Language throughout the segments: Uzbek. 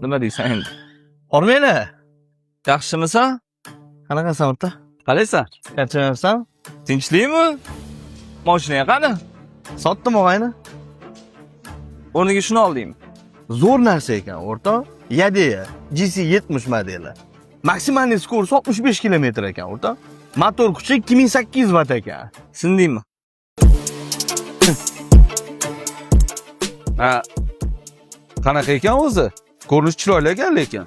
nima deysan endi? Hormayli. Yaxshimisan? Qanaqasan o'rta? Qalaysan? Charchamayapsan? Tinchlikmi? Mashina qani? Sotdim og'ayni. O'rniga shuni oldingmi? Zo'r narsa ekan o'rta. Yadea GC70 modeli. Maksimal skorost 65 km ekan o'rta. Motor kuchi 2800 watt ekan. Sindingmi? Ha. Qanaqa ekan o'zi? Ko'rinish chiroyli ekan lekin.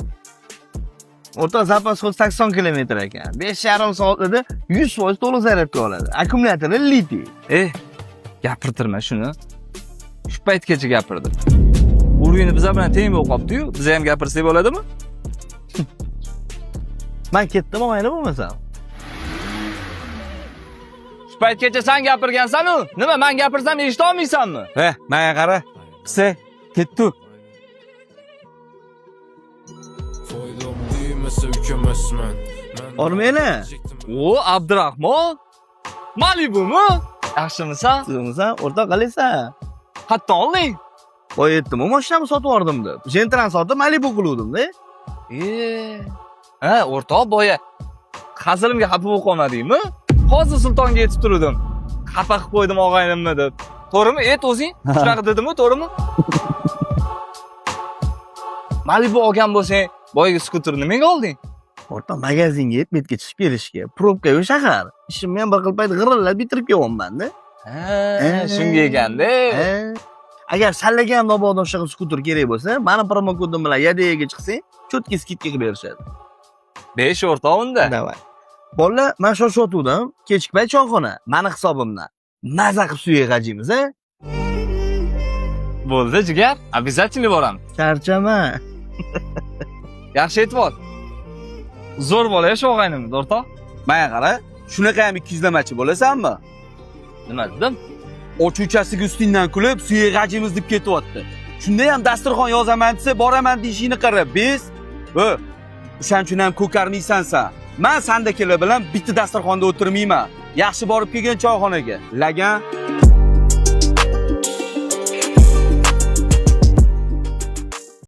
O'rta zapas hodi 80 km ekan. 5,5 soatda 100% to'liq zaryadga oladi. Akkumulyatori litiy. Gapirtirma shuni. Shu paytgacha gapirdim. Urg'ini biza bilan teng bo'lib qolibdi-yu, biza ham gapirsak bo'ladimi? Men ketdim og'ayni bo'lmasam. Shu paytgacha sen gapirgansan-ku. Nima, men gapirsam eshita olmaysanmi? Menga qara. Pisa, ketdi. Hormayli. O, Abdurahmon. Malibumi? Yaxshimisan? Sizmisan? O'rta qalaysan? Hatto olding. Qo'yetdim, mashinamni sotib yubordim deb. Gentrani sotib Malibu qiluvdim-da. Ha, o'rtoq boya. Hazilimga xafa bo'lib qolmadingmi? Hozir sultonga yetib turdim. Xafa qilib qo'ydim og'aynimni deb. To'g'rimi? O'zing shunaqa dedimi, to'g'rimi? Malibu olgan bo'lsang, boyaga skuterni nimaga olding? O'rta magazinga yetmetga chiqib kelishga, probka yo'q shahar. Ishimni ham bir xil payt g'irillab bitirib kelyapman-da. Shunga ekanda. Agar sallaga ham mabodo o'sha skuter kerak bo'lsa, meni promo kodim bilan Yadeyaga chiqsang, cho'tki skidka qilib berishadi. 5 o'rtoq unda. Davay. Bolalar, men shoshayotgandim. Kechki payt choyxona, meni hisobimdan. Maza qilib suya g'ajimiz, a? Bo'ldi, jigar. Обязательно boramiz. Charchama. Yaxshi aytib ol. Zo'r bola shu og'aynimiz, o'rtoq. Menga qara. Shunaqa ham 200 lamachi bo'lasanmi? Nima dedim? Ochuvchasiga ustingdan kulib, suya g'ajimiz deb ketyapti. Shunda ham dasturxon yozaman desa, boraman deyishingni qara. Biz, o'shaning uchun ham ko'karmaysan-sa. Men sendakilar bilan bitta dasturxonda o'tirmayman. Yaxshi borib kelgan choyxonaga. Lagan